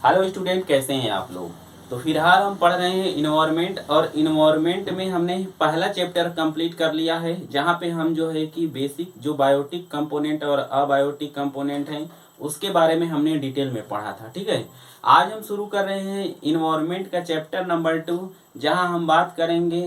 Hello student, कैसे हैं आप लोग। तो फिलहाल हम पढ़ रहे हैं इन्वायरमेंट, और इन्वायरमेंट में हमने पहला चैप्टर कंप्लीट कर लिया है, जहां पे हम जो है कि बेसिक जो बायोटिक कंपोनेंट और अबायोटिक कंपोनेंट हैं उसके बारे में हमने डिटेल में पढ़ा था। ठीक है, आज हम शुरू कर रहे हैं इन्वायरमेंट का चैप्टर नंबर 2, जहां हम बात करेंगे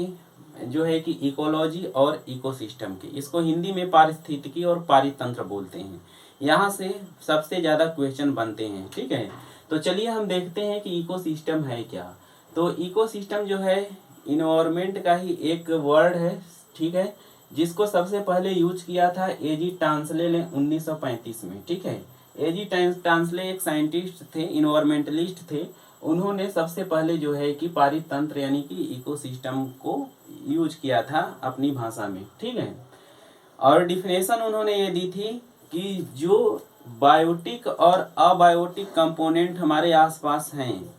जो है कि इकोलॉजी और इकोसिस्टम की। इसको हिंदी में पारिस्थितिकी और पारितंत्र बोलते हैं। यहाँ से सबसे ज़्यादा क्वेश्चन बनते हैं। ठीक है, तो चलिए हम देखते हैं कि इकोसिस्टम है क्या। तो इकोसिस्टम जो है इन्वायरमेंट का ही एक वर्ड है। ठीक है, जिसको सबसे पहले यूज किया था एजी टांसले ने 1935 में। ठीक है, एजी टांसले एक साइंटिस्ट थे, इन्वायरमेंटलिस्ट थे। उन्होंने सबसे पहले जो है कि पारितंत्र यानी कि इकोसिस्टम को यूज किया था अपनी भाषा में। ठीक है, और डिफिनेशन उन्होंने ये दी थी कि जो बायोटिक और अबायोटिक कंपोनेंट हमारे आसपास हैं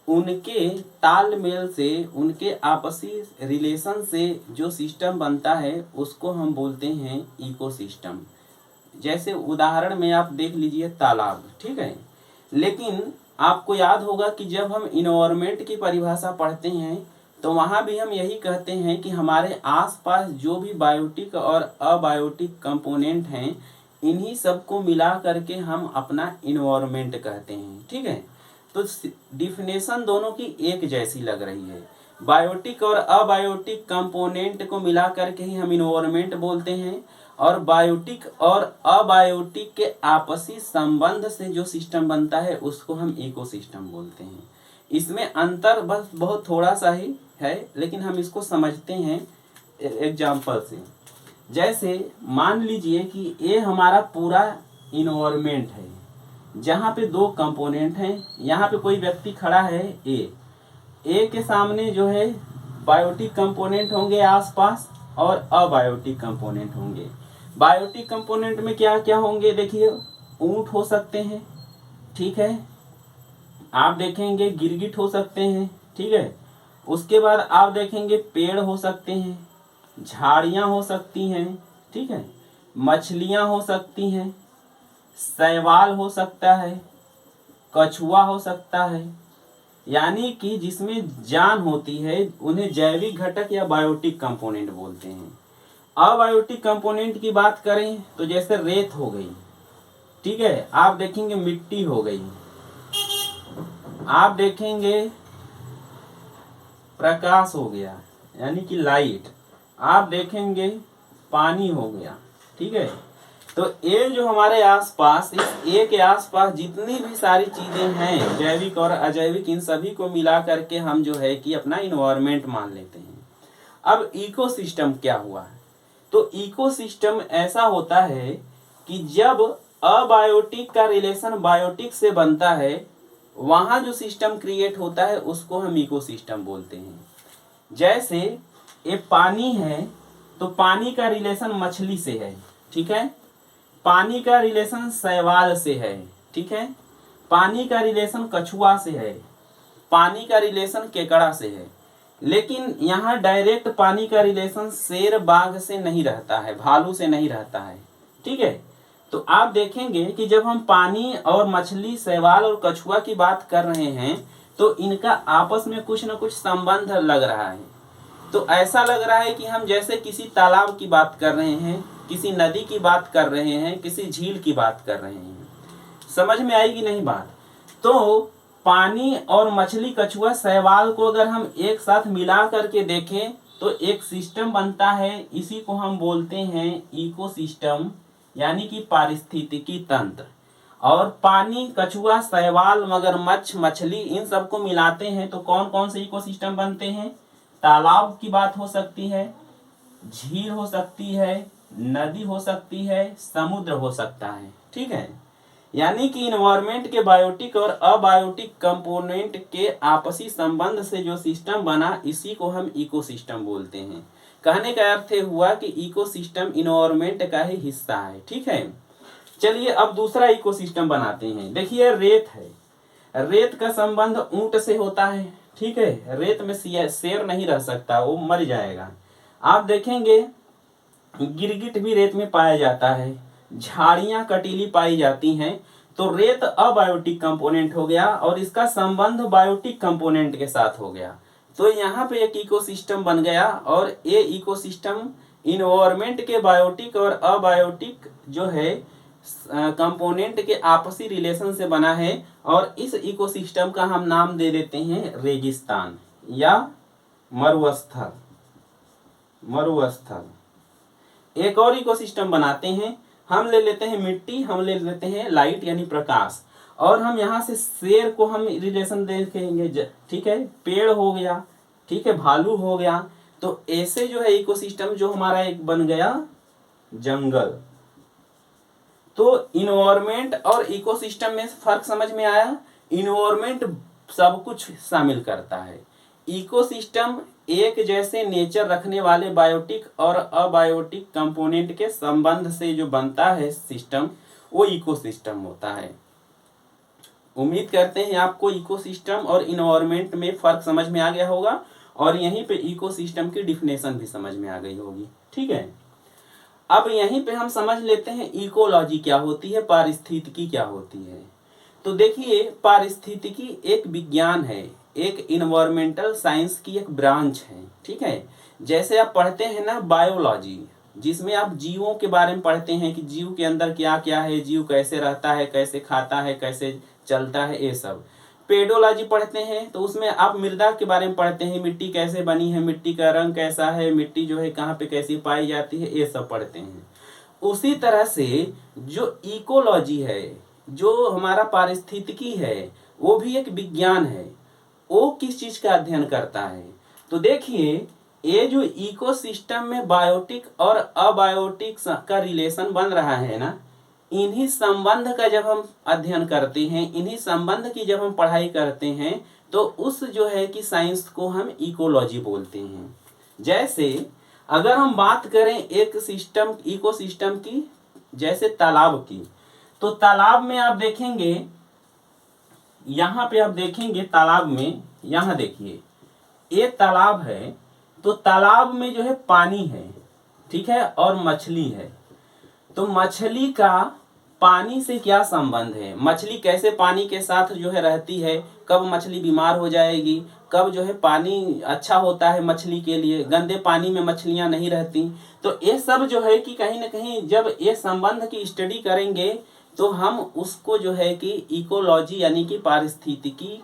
उनके तालमेल से, उनके आपसी रिलेशन से जो सिस्टम बनता है उसको हम बोलते हैं इकोसिस्टम। जैसे उदाहरण में आप देख लीजिए तालाब। ठीक है, लेकिन आपको याद होगा कि जब हम इन्वायरमेंट की परिभाषा पढ़ते हैं तो वहाँ भी हम यही कहते हैं कि हमारे आसपास जो भी बायोटिक और अबायोटिक कंपोनेंट हैं इन्हीं सबको मिला करके हम अपना इन्वायरमेंट कहते हैं। ठीक है, तो डिफिनेशन दोनों की एक जैसी लग रही है। बायोटिक और अबायोटिक कंपोनेंट को मिला करके ही हम इन्वायरमेंट बोलते हैं, और बायोटिक और अबायोटिक के आपसी संबंध से जो सिस्टम बनता है उसको हम इकोसिस्टम बोलते हैं। इसमें अंतर बस बहुत थोड़ा सा ही है, लेकिन हम इसको समझते हैं एग्जाम्पल से। जैसे मान लीजिए कि ये हमारा पूरा इन्वायरमेंट है, जहाँ पे दो कंपोनेंट हैं। यहाँ पे कोई व्यक्ति खड़ा है, ए के सामने जो है बायोटिक कंपोनेंट होंगे आसपास और अबायोटिक कंपोनेंट होंगे। बायोटिक कंपोनेंट में क्या क्या होंगे देखिए, ऊंट हो सकते हैं। ठीक है, आप देखेंगे गिरगिट हो सकते हैं। ठीक है, उसके बाद आप देखेंगे पेड़ हो सकते हैं, झाड़ियाँ हो सकती हैं। ठीक है, मछलियाँ हो सकती हैं, शैवाल हो सकता है, कछुआ हो सकता है। यानी कि जिसमें जान होती है उन्हें जैविक घटक या बायोटिक कंपोनेंट बोलते हैं। अबायोटिक कंपोनेंट की बात करें तो जैसे रेत हो गई। ठीक है, आप देखेंगे मिट्टी हो गई, आप देखेंगे प्रकाश हो गया यानी कि लाइट, आप देखेंगे पानी हो गया। ठीक है, तो ये जो हमारे आसपास, इस ए के आसपास जितनी भी सारी चीजें हैं जैविक और अजैविक, इन सभी को मिला करके हम जो है कि अपना इन्वायरमेंट मान लेते हैं। अब इकोसिस्टम क्या हुआ है, तो इकोसिस्टम ऐसा होता है कि जब अबायोटिक का रिलेशन बायोटिक से बनता है वहां जो सिस्टम क्रिएट होता है उसको हम इकोसिस्टम बोलते हैं। जैसे ये पानी है तो पानी का रिलेशन मछली से है। ठीक है, पानी का रिलेशन शैवाल से है। ठीक है, पानी का रिलेशन कछुआ से है, पानी का रिलेशन केकड़ा से है। लेकिन यहाँ डायरेक्ट पानी का रिलेशन शेर बाघ से नहीं रहता है, भालू से नहीं रहता है। ठीक है, तो आप देखेंगे कि जब हम पानी और मछली, शैवाल और कछुआ की बात कर रहे हैं तो इनका आपस में कुछ न कुछ संबंध लग रहा है। तो ऐसा लग रहा है कि हम जैसे किसी तालाब की बात कर रहे हैं, किसी नदी की बात कर रहे हैं, किसी झील की बात कर रहे हैं। समझ में आएगी नहीं बात। तो पानी और मछली, कछुआ, शैवाल को अगर हम एक साथ मिला करके देखें तो एक सिस्टम बनता है। इसी को हम बोलते हैं इकोसिस्टम यानी कि पारिस्थितिकी तंत्र। और पानी, कछुआ, शैवाल, मगरमच्छ, मछली, इन सबको मिलाते हैं तो कौन कौन से इकोसिस्टम बनते हैं। तालाब की बात हो सकती है, झील हो सकती है, नदी हो सकती है, समुद्र हो सकता है। ठीक है, यानी कि इन्वायरमेंट के बायोटिक और अबायोटिक कंपोनेंट के आपसी संबंध से जो सिस्टम बना इसी को हम इकोसिस्टम बोलते हैं। कहने का अर्थ हुआ कि इकोसिस्टम इन्वायरमेंट का ही हिस्सा है। ठीक है, चलिए अब दूसरा इकोसिस्टम बनाते हैं। देखिए रेत है, रेत का संबंध ऊंट से होता है। ठीक है, रेत में शेर नहीं रह सकता, वो मर जाएगा। आप देखेंगे गिरगिट भी रेत में पाया जाता है, झाड़ियाँ कटीली पाई जाती हैं। तो रेत अबायोटिक कंपोनेंट हो गया और इसका संबंध बायोटिक कंपोनेंट के साथ हो गया। तो यहाँ पे एक इकोसिस्टम बन गया और ये इकोसिस्टम इन्वायरमेंट के बायोटिक और अबायोटिक जो है कंपोनेंट के आपसी रिलेशन से बना है और इस इकोसिस्टम का हम नाम दे देते हैं रेगिस्तान या मरुस्थल। एक और इकोसिस्टम बनाते हैं, हम ले लेते हैं मिट्टी, हम ले लेते हैं लाइट यानी प्रकाश, और हम यहाँ से शेर को हम रिलेशन देखेंगे, ठीक है, पेड़ हो गया, ठीक है, भालू हो गया। तो ऐसे जो है इकोसिस्टम जो हमारा एक बन गया जंगल। तो इन्वायरमेंट और इकोसिस्टम में फर्क समझ में आया। इन्वायरमेंट सब कुछ शामिल करता है, इकोसिस्टम एक जैसे नेचर रखने वाले बायोटिक और अबायोटिक कंपोनेंट के संबंध से जो बनता है सिस्टम, वो इकोसिस्टम होता है। उम्मीद करते हैं आपको इकोसिस्टम और इन्वायरमेंट में फर्क समझ में आ गया होगा और यहीं पे इकोसिस्टम की डिफिनेशन भी समझ में आ गई होगी। ठीक है, अब यहीं पे हम समझ लेते हैं इकोलॉजी क्या होती है, पारिस्थितिकी क्या होती है। तो देखिए, पारिस्थितिकी एक विज्ञान है, एक इन्वायरमेंटल साइंस की एक ब्रांच है। ठीक है, जैसे आप पढ़ते हैं ना बायोलॉजी, जिसमें आप जीवों के बारे में पढ़ते हैं कि जीव के अंदर क्या क्या है, जीव कैसे रहता है, कैसे खाता है, कैसे चलता है, ये सब। पेडोलॉजी पढ़ते हैं तो उसमें आप मृदा के बारे में पढ़ते हैं, मिट्टी कैसे बनी है, मिट्टी का रंग कैसा है, मिट्टी जो है कहाँ पे कैसी पाई जाती है, ये सब पढ़ते हैं। उसी तरह से जो इकोलॉजी है, जो हमारा पारिस्थितिकी है, वो भी एक विज्ञान है। वो किस चीज का अध्ययन करता है? तो देखिए, ये जो इकोसिस्टम में बायोटिक और अबायोटिक का रिलेशन बन रहा है ना, इन्हीं संबंध का जब हम अध्ययन करते हैं, इन्हीं संबंध की जब हम पढ़ाई करते हैं, तो उस जो है कि साइंस को हम इकोलॉजी बोलते हैं। जैसे अगर हम बात करें एक सिस्टम, इकोसिस्टम की, जैसे तालाब की, तो तालाब में आप देखेंगे, यहाँ पे आप देखेंगे तालाब में, यहाँ देखिए ये तालाब है, तो तालाब में जो है पानी है, ठीक है, और मछली है। तो मछली का पानी से क्या संबंध है, मछली कैसे पानी के साथ जो है रहती है, कब मछली बीमार हो जाएगी, कब जो है पानी अच्छा होता है मछली के लिए, गंदे पानी में मछलियां नहीं रहती। तो ये सब जो है कि कहीं ना कहीं जब ये संबंध की स्टडी करेंगे तो हम उसको जो है कि इकोलॉजी यानी कि पारिस्थितिकी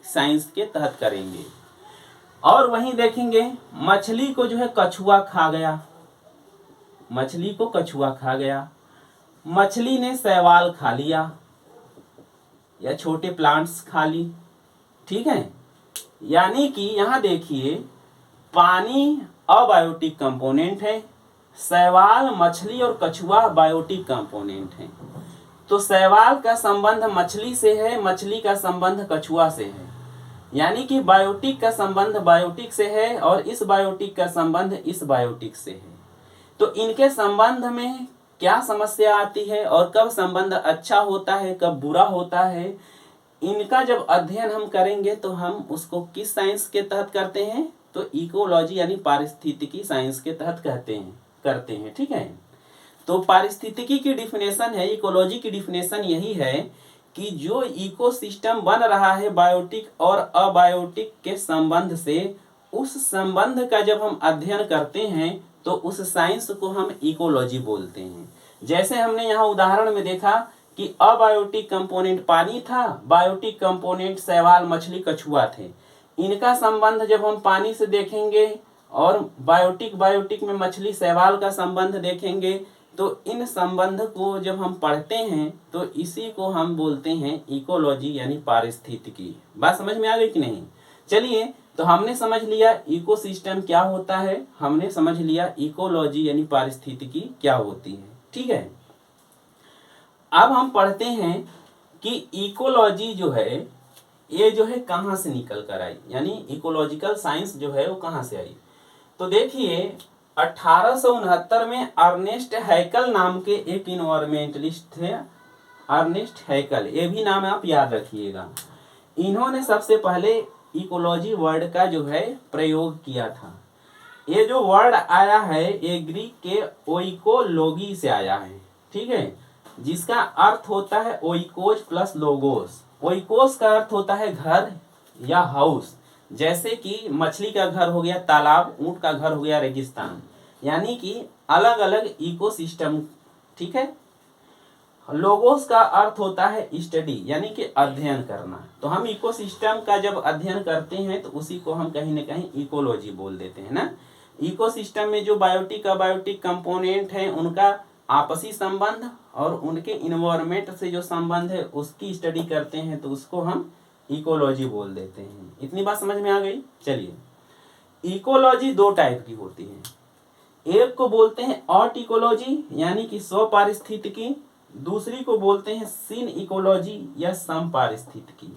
साइंस के तहत करेंगे। और वहीं देखेंगे मछली को जो है कछुआ खा गया, मछली को कछुआ खा गया, मछली ने शैवाल खा लिया या छोटे प्लांट्स खा ली। ठीक है, यानी कि यहाँ देखिए पानी अबायोटिक कंपोनेंट है, शैवाल, मछली और कछुआ बायोटिक कंपोनेंट है। तो शैवाल का संबंध मछली से है, मछली का संबंध कछुआ से है, यानी कि बायोटिक का संबंध बायोटिक से है और इस बायोटिक का संबंध इस बायोटिक से है। तो इनके संबंध में क्या समस्या आती है और कब संबंध अच्छा होता है, कब बुरा होता है, इनका जब अध्ययन हम करेंगे तो हम उसको किस साइंस के तहत करते हैं, तो इकोलॉजी यानी पारिस्थितिकी साइंस के तहत करते हैं। ठीक है, तो पारिस्थितिकी की डिफिनेशन है, इकोलॉजी की डिफिनेशन यही है कि जो इकोसिस्टम बन रहा है बायोटिक और अबायोटिक के संबंध से, उस संबंध का जब हम अध्ययन करते हैं तो उस साइंस को हम इकोलॉजी बोलते हैं। जैसे हमने यहाँ उदाहरण में देखा कि अबायोटिक कंपोनेंट पानी था, बायोटिक कंपोनेंट शैवाल, मछली, कछुआ थे। इनका संबंध जब हम पानी से देखेंगे और बायोटिक में मछली, शैवाल का संबंध देखेंगे, तो इन संबंध को जब हम पढ़ते हैं तो इसी को हम बोलते हैं इकोलॉजी यानी पारिस्थितिकी। बात समझ में आ गई कि नहीं? चलिए, तो हमने समझ लिया इकोसिस्टम क्या होता है, हमने समझ लिया इकोलॉजी यानी पारिस्थितिकी क्या होती है। ठीक है, अब हम पढ़ते हैं कि इकोलॉजी जो है ये जो है कहाँ से निकल कर आई, यानी इकोलॉजिकल साइंस जो है वो कहाँ से आई। तो देखिए 1869 में अर्नेस्ट हैकल नाम के एक इन्वायरमेंटलिस्ट थे, अर्नेस्ट हैकल, ये भी नाम आप याद रखिएगा। इन्होंने सबसे पहले इकोलॉजी वर्ड का जो है प्रयोग किया था। ये जो वर्ड आया है ये ग्रीक के ओइकोलॉगी से आया है। ठीक है, जिसका अर्थ होता है ओइकोस प्लस लोगोस। ओइकोस का अर्थ होता है घर या हाउस, जैसे कि मछली का घर हो गया तालाब, ऊंट का घर हो गया रेगिस्तान, यानी कि अलग अलग इकोसिस्टम। ठीक है। लोगोस का अर्थ होता है स्टडी, यानी कि अध्ययन करना। तो हम इकोसिस्टम का जब अध्ययन करते हैं तो उसी को हम कहीं ना कहीं इकोलॉजी बोल देते हैं ना। इकोसिस्टम में जो बायोटिक अबायोटिक कंपोनेंट हैं उनका आपसी संबंध और उनके इन्वायरमेंट से जो संबंध है उसकी स्टडी करते हैं, तो उसको हम इकोलॉजी बोल देते हैं। इतनी बात समझ में आ गई। चलिए, इकोलॉजी दो टाइप की होती है। एक को बोलते हैं ऑट इकोलॉजी, यानी कि स्व पारिस्थितिकी। दूसरी को बोलते हैं सिन इकोलॉजी या सम पारिस्थितिकी।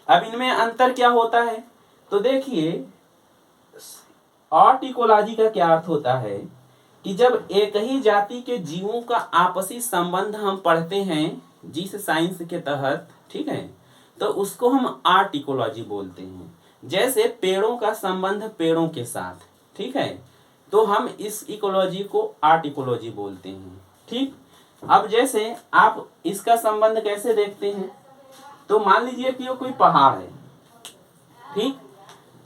अब इनमें अंतर क्या होता है, तो देखिए, ऑट इकोलॉजी का क्या अर्थ होता है कि जब एक ही जाति के जीवों का आपसी संबंध हम पढ़ते हैं जिस साइंस के तहत, ठीक है, तो उसको हम आर्ट इकोलॉजी बोलते हैं। जैसे पेड़ों का संबंध पेड़ों के साथ, ठीक है, तो हम इस इकोलॉजी को आर्ट इकोलॉजी बोलते हैं। ठीक। अब जैसे आप इसका संबंध कैसे देखते हैं, तो मान लीजिए कि ये कोई पहाड़ है, ठीक,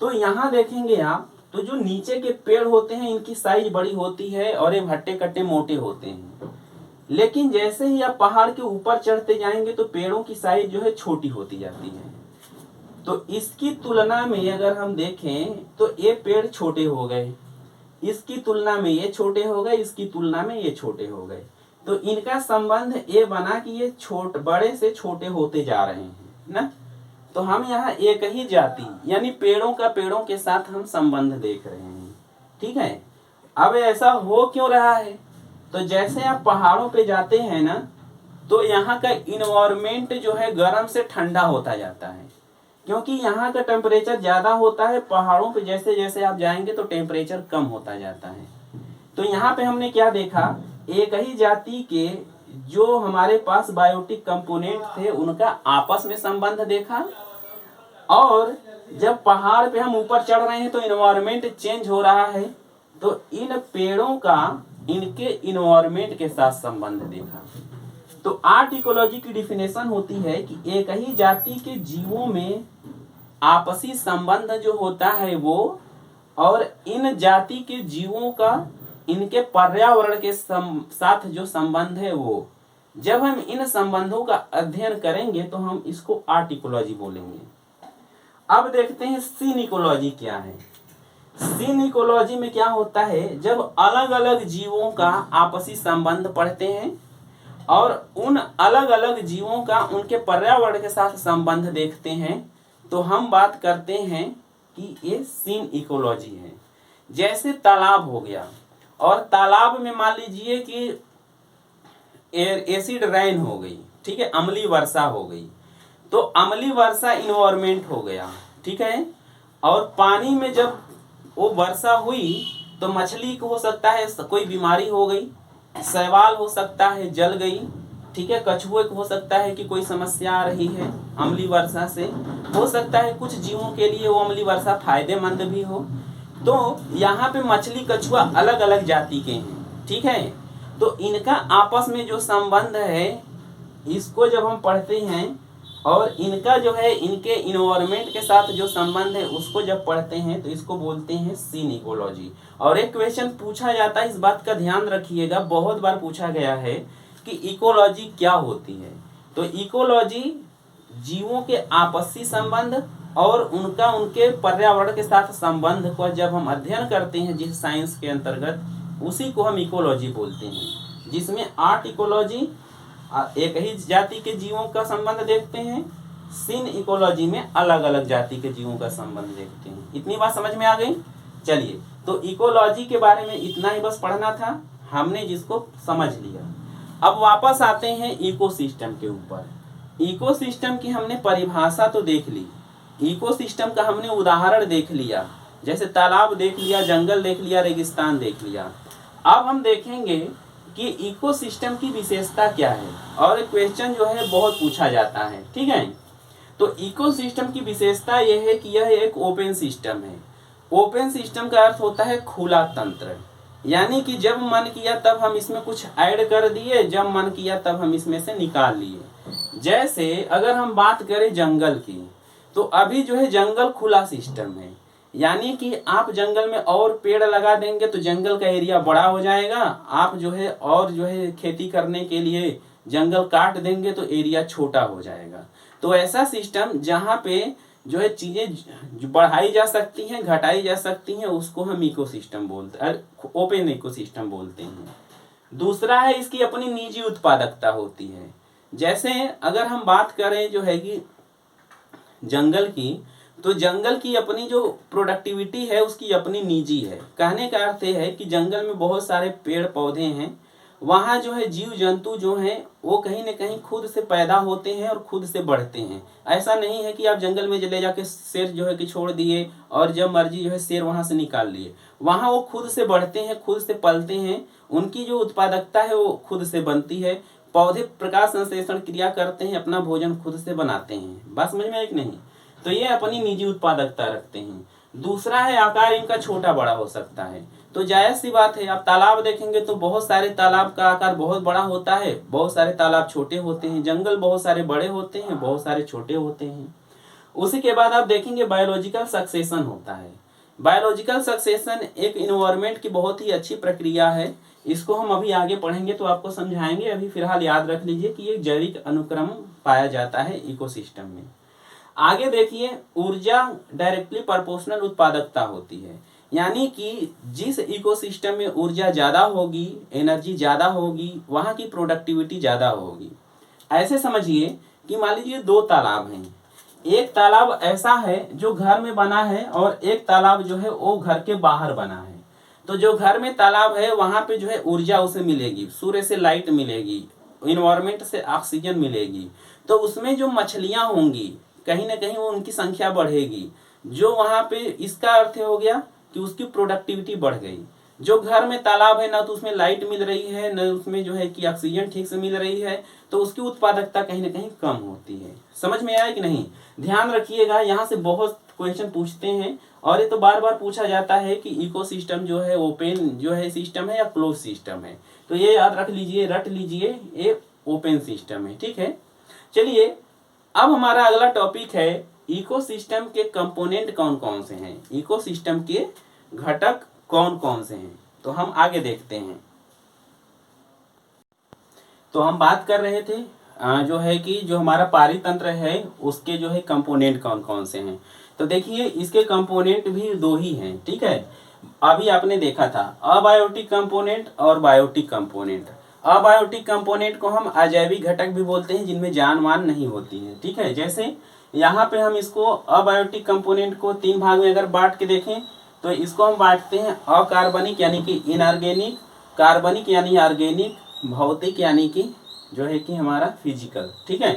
तो यहाँ देखेंगे आप, तो जो नीचे के पेड़ होते हैं इनकी साइज बड़ी होती है और ये हट्टे कट्टे मोटे होते हैं। लेकिन जैसे ही आप पहाड़ के ऊपर चढ़ते जाएंगे तो पेड़ों की साइज जो है छोटी होती जाती है। तो इसकी तुलना में अगर हम देखें तो ये पेड़ छोटे हो गए, इसकी तुलना में ये छोटे हो गए, इसकी तुलना में ये छोटे हो गए। तो इनका संबंध ये बना कि ये बड़े से छोटे होते जा रहे हैं ना। तो हम यहाँ एक ही जाति यानी पेड़ों का पेड़ों के साथ हम संबंध देख रहे हैं। ठीक है। अब ऐसा हो क्यों रहा है, तो जैसे आप पहाड़ों पे जाते हैं ना, तो यहाँ का इन्वायरमेंट जो है गर्म से ठंडा होता जाता है, क्योंकि यहाँ का टेम्परेचर ज़्यादा होता है। पहाड़ों पे जैसे जैसे आप जाएंगे तो टेम्परेचर कम होता जाता है। तो यहाँ पे हमने क्या देखा, एक ही जाति के जो हमारे पास बायोटिक कंपोनेंट थे उनका आपस में संबंध देखा, और जब पहाड़ पे हम ऊपर चढ़ रहे हैं तो इन्वायरमेंट चेंज हो रहा है, तो इन पेड़ों का इनके इन्वायरमेंट के साथ संबंध देखा। तो आर्ट इकोलॉजी की डिफिनेशन होती है कि एक ही जाति के जीवों में आपसी संबंध जो होता है वो, और इन जाति के जीवों का इनके पर्यावरण के साथ जो संबंध है वो, जब हम इन संबंधों का अध्ययन करेंगे तो हम इसको आर्ट इकोलॉजी बोलेंगे। अब देखते हैं सीन इकोलॉजी क्या है। सीन इकोलॉजी में क्या होता है, जब अलग अलग जीवों का आपसी संबंध पढ़ते हैं और उन अलग अलग जीवों का उनके पर्यावरण के साथ संबंध देखते हैं, तो हम बात करते हैं कि ये सीन इकोलॉजी है। जैसे तालाब हो गया, और तालाब में मान लीजिए कि एसिड रेन हो गई, ठीक है, अम्लीय वर्षा हो गई, तो अम्लीय वर्षा इन्वायरमेंट हो गया, ठीक है। और पानी में जब वो वर्षा हुई तो मछली को हो सकता है कोई बीमारी हो गई, शैवाल हो सकता है जल गई, ठीक है, कछुए को हो सकता है कि कोई समस्या आ रही है अम्लीय वर्षा से, हो सकता है कुछ जीवों के लिए वो अम्लीय वर्षा फायदेमंद भी हो। तो यहाँ पे मछली कछुआ अलग अलग जाति के हैं, ठीक है। तो इनका आपस में जो संबंध है इसको जब हम पढ़ते हैं, और इनका जो है इनके इन्वायरमेंट के साथ जो संबंध है उसको जब पढ़ते हैं, तो इसको बोलते हैं सीन इकोलॉजी। और एक क्वेश्चन पूछा जाता है, इस बात का ध्यान रखिएगा, बहुत बार पूछा गया है कि इकोलॉजी क्या होती है। तो इकोलॉजी जीवों के आपसी संबंध और उनका उनके पर्यावरण के साथ संबंध को जब हम अध्ययन करते हैं जिस साइंस के अंतर्गत, उसी को हम इकोलॉजी बोलते हैं। जिसमें आर्ट इकोलॉजी एक ही जाति के जीवों का संबंध देखते हैं, सीन इकोलॉजी में अलग अलग जाति के जीवों का संबंध देखते हैं। इतनी बात समझ में आ गई। चलिए, तो इकोलॉजी के बारे में इतना ही बस पढ़ना था, हमने जिसको समझ लिया। अब वापस आते हैं इकोसिस्टम के ऊपर। इकोसिस्टम की हमने परिभाषा तो देख ली, इकोसिस्टम का हमने उदाहरण देख लिया, जैसे तालाब देख लिया, जंगल देख लिया, रेगिस्तान देख लिया। अब हम देखेंगे कि इकोसिस्टम की विशेषता क्या है, और क्वेश्चन जो है बहुत पूछा जाता है, ठीक है। तो इकोसिस्टम की विशेषता यह है कि यह एक ओपन सिस्टम है। ओपन सिस्टम का अर्थ होता है खुला तंत्र, यानी कि जब मन किया तब हम इसमें कुछ ऐड कर दिए, जब मन किया तब हम इसमें से निकाल लिए। जैसे अगर हम बात करें जंगल की, तो अभी जो है जंगल खुला सिस्टम है, यानी कि आप जंगल में और पेड़ लगा देंगे तो जंगल का एरिया बड़ा हो जाएगा। आप जो है और जो है खेती करने के लिए जंगल काट देंगे तो एरिया छोटा हो जाएगा। तो ऐसा सिस्टम जहाँ पे जो है चीजें बढ़ाई जा सकती हैं, घटाई जा सकती हैं, उसको हम इकोसिस्टम बोलते हैं, ओपन इकोसिस्टम बोलते हैं। दूसरा है इसकी अपनी निजी उत्पादकता होती है। जैसे अगर हम बात करें जो है कि जंगल की, तो जंगल की अपनी जो प्रोडक्टिविटी है उसकी अपनी निजी है। कहने का अर्थ है कि जंगल में बहुत सारे पेड़ पौधे हैं, वहाँ जो है जीव जंतु जो हैं वो कहीं ना कहीं खुद से पैदा होते हैं और खुद से बढ़ते हैं। ऐसा नहीं है कि आप जंगल में ले जाके शेर जो है कि छोड़ दिए और जब मर्जी जो है शेर वहाँ से निकाल लिए। वहाँ वो खुद से बढ़ते हैं, खुद से पलते हैं, उनकी जो उत्पादकता है वो खुद से बनती है। पौधे प्रकाश संश्लेषण क्रिया करते हैं, अपना भोजन खुद से बनाते हैं। बात समझ में आई कि नहीं? तो ये अपनी निजी उत्पादकता रखते हैं। दूसरा है आकार इनका छोटा बड़ा हो सकता है। तो जायज सी बात है, आप तालाब देखेंगे तो बहुत सारे तालाब का आकार बहुत बड़ा होता है, बहुत सारे तालाब छोटे होते हैं। जंगल बहुत सारे बड़े होते हैं, बहुत सारे छोटे होते हैं। उसी के बाद आप देखेंगे बायोलॉजिकल सक्सेशन होता है। बायोलॉजिकल सक्सेशन एक इन्वायरमेंट की बहुत ही अच्छी प्रक्रिया है। इसको हम अभी आगे पढ़ेंगे तो आपको समझाएंगे। अभी फिलहाल याद रख लीजिए कि एक जैविक अनुक्रम पाया जाता है इकोसिस्टम में। आगे देखिए, ऊर्जा डायरेक्टली प्रोपोर्शनल उत्पादकता होती है, यानी कि जिस इकोसिस्टम में ऊर्जा ज़्यादा होगी, एनर्जी ज़्यादा होगी, वहाँ की प्रोडक्टिविटी ज़्यादा होगी। ऐसे समझिए कि मान लीजिए दो तालाब हैं। एक तालाब ऐसा है जो घर में बना है और एक तालाब जो है वो घर के बाहर बना है। तो जो घर में तालाब है वहाँ पे जो है ऊर्जा उसे मिलेगी, सूर्य से लाइट मिलेगी, इन्वायरमेंट से ऑक्सीजन मिलेगी। तो उसमें जो मछलियाँ होंगी कहीं ना कहीं वो उनकी संख्या बढ़ेगी। जो वहाँ पे, इसका अर्थ हो गया कि उसकी प्रोडक्टिविटी बढ़ गई। जो घर में तालाब है ना तो उसमें लाइट मिल रही है, न उसमें जो है कि ऑक्सीजन ठीक से मिल रही है, तो उसकी उत्पादकता कहीं ना कहीं कम होती है। समझ में आया कि नहीं? ध्यान रखिएगा, यहाँ से बहुत क्वेश्चन पूछते हैं और ये तो बार बार पूछा जाता है कि इकोसिस्टम जो है ओपन जो है सिस्टम है या क्लोज सिस्टम है। तो ये याद रख लीजिए, रट लीजिए, ये ओपन सिस्टम है। ठीक है, चलिए अब हमारा अगला टॉपिक है इकोसिस्टम के कंपोनेंट कौन कौन से हैं, इकोसिस्टम के घटक कौन कौन से हैं। तो हम आगे देखते हैं। तो हम बात कर रहे थे जो है कि जो हमारा पारितंत्र है उसके जो है कंपोनेंट कौन कौन से हैं। तो देखिए इसके कंपोनेंट भी दो ही हैं। ठीक है, अभी आपने देखा था अबायोटिक कंपोनेंट और बायोटिक कंपोनेंट। अबायोटिक कंपोनेंट को हम अजैविक घटक भी बोलते हैं जिनमें जान वान नहीं होती है। ठीक है, जैसे यहाँ पे हम इसको अबायोटिक कंपोनेंट को तीन भाग में अगर बांट के देखें तो इसको हम बांटते हैं अकार्बनिक यानी कि इनऑर्गेनिक, कार्बनिक यानी ऑर्गेनिक, भौतिक यानी कि जो है कि हमारा फिजिकल। ठीक है,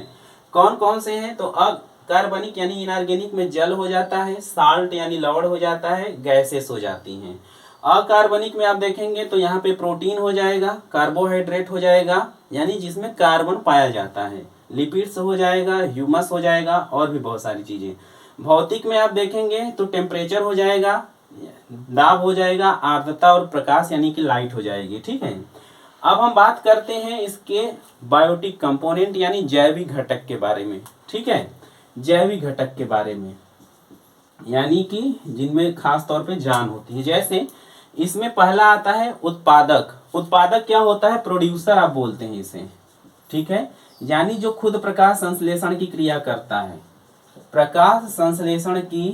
कौन कौन से हैं? तो अकार्बनिक यानी इनऑर्गेनिक में जल हो जाता है, साल्ट यानी लवण हो जाता है, गैसेस हो जाती हैं। अकार्बनिक में आप देखेंगे तो यहाँ पे प्रोटीन हो जाएगा, कार्बोहाइड्रेट हो जाएगा यानी जिसमें कार्बन पाया जाता है, लिपिड्स हो जाएगा, ह्यूमस हो जाएगा और भी बहुत सारी चीजें। भौतिक में आप देखेंगे तो टेम्परेचर हो जाएगा, दाब हो जाएगा, आर्द्रता और प्रकाश यानी कि लाइट हो जाएगी। ठीक है, अब हम बात करते हैं इसके बायोटिक कंपोनेंट यानी जैविक घटक के बारे में। ठीक है, जैविक घटक के बारे में यानी कि जिनमें खास तौर पे जान होती है। जैसे इसमें पहला आता है उत्पादक। उत्पादक क्या होता है? प्रोड्यूसर आप बोलते हैं इसे। ठीक है, यानी जो खुद प्रकाश संश्लेषण की क्रिया करता है, प्रकाश संश्लेषण की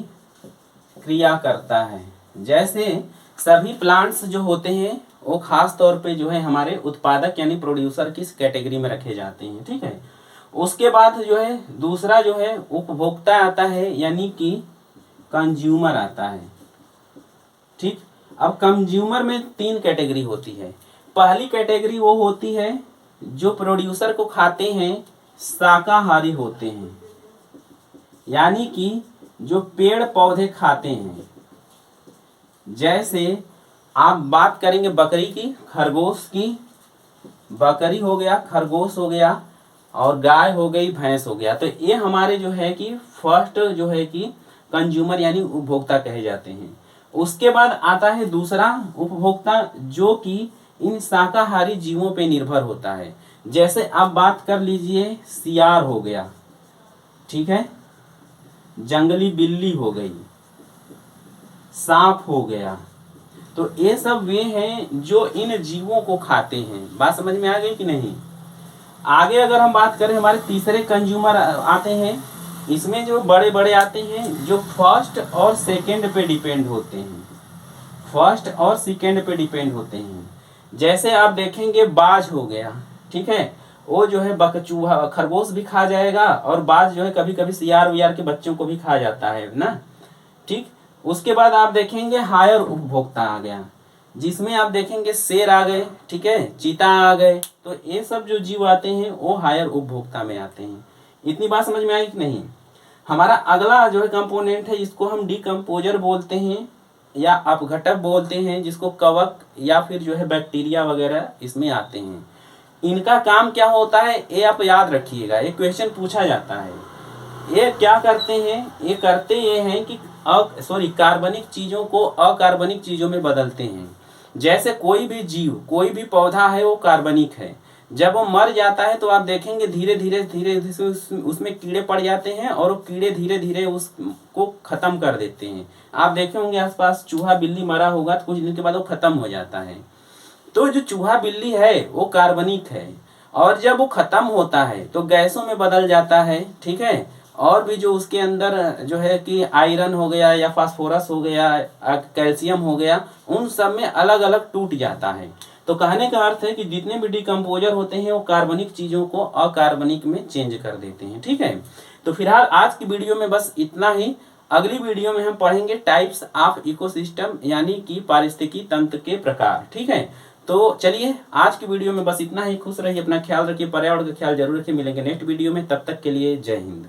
क्रिया करता है। जैसे सभी प्लांट्स जो होते हैं वो खास तौर पे जो है हमारे उत्पादक यानी प्रोड्यूसर की कैटेगरी में रखे जाते हैं। ठीक है, उसके बाद जो है दूसरा जो है उपभोक्ता आता है यानी कि कंज्यूमर आता है। ठीक, अब कंज्यूमर में तीन कैटेगरी होती है। पहली कैटेगरी वो होती है जो प्रोड्यूसर को खाते हैं, शाकाहारी होते हैं, यानी कि जो पेड़ पौधे खाते हैं। जैसे आप बात करेंगे बकरी की, खरगोश की, बकरी हो गया, खरगोश हो गया और गाय हो गई, भैंस हो गया। तो ये हमारे जो है कि फर्स्ट जो है कि कंज्यूमर यानी उपभोक्ता कहे जाते हैं। उसके बाद आता है दूसरा उपभोक्ता जो कि इन शाकाहारी जीवों पे निर्भर होता है। जैसे आप बात कर लीजिए, सियार हो गया, ठीक है, जंगली बिल्ली हो गई, सांप हो गया, तो ये सब वे हैं जो इन जीवों को खाते हैं। बात समझ में आ गई कि नहीं। आगे अगर हम बात करें, हमारे तीसरे कंज्यूमर आते हैं। इसमें जो बड़े बड़े आते हैं जो फर्स्ट और सेकंड पे डिपेंड होते हैं, फर्स्ट और सेकंड पे डिपेंड होते हैं। जैसे आप देखेंगे बाज हो गया, ठीक है, वो जो है बकचूहा खरगोश भी खा जाएगा, और बाज जो है कभी कभी सियार वियार के बच्चों को भी खा जाता है ना, ठीक। उसके बाद आप देखेंगे हायर उपभोक्ता आ गया, जिसमें आप देखेंगे शेर आ गए, ठीक है, चीता आ गए। तो ये सब जो जीव आते हैं वो हायर उपभोक्ता में आते हैं। इतनी बात समझ में आई कि नहीं। हमारा अगला जो है कंपोनेंट है, इसको हम डिकम्पोजर बोलते हैं या अपघटक बोलते हैं, जिसको कवक या फिर जो है बैक्टीरिया वगैरह इसमें आते हैं। इनका काम क्या होता है ये आप याद रखिएगा, ये क्वेश्चन पूछा जाता है। ये क्या करते हैं, ये करते ये हैं कि कार्बनिक चीज़ों को अकार्बनिक चीज़ों में बदलते हैं। जैसे कोई भी जीव, कोई भी पौधा है वो कार्बनिक है, जब वो मर जाता है तो आप देखेंगे धीरे धीरे उसमें कीड़े पड़ जाते हैं, और वो कीड़े धीरे धीरे उसको खत्म कर देते हैं। आप देखे होंगे आसपास चूहा बिल्ली मरा होगा तो कुछ दिन के बाद वो खत्म हो जाता है। तो जो चूहा बिल्ली है वो कार्बनिक है, और जब वो खत्म होता है तो गैसों में बदल जाता है, ठीक है। और भी जो उसके अंदर जो है कि आयरन हो गया या फास्फोरस हो गया, कैल्शियम हो गया, उन सब में अलग अलग टूट जाता है। तो कहने का अर्थ है कि जितने भी डिकम्पोजर होते हैं वो कार्बनिक चीज़ों को अकार्बनिक में चेंज कर देते हैं, ठीक है। तो फिलहाल आज की वीडियो में बस इतना ही। अगली वीडियो में हम पढ़ेंगे टाइप्स ऑफ इकोसिस्टम, यानी कि पारिस्थितिकी तंत्र के प्रकार, ठीक है। तो चलिए आज की वीडियो में बस इतना ही। खुश रहिए, अपना ख्याल रखिए, पर्यावरण का ख्याल जरूर रखिए। मिलेंगे नेक्स्ट वीडियो में, तब तक के लिए जय हिंद।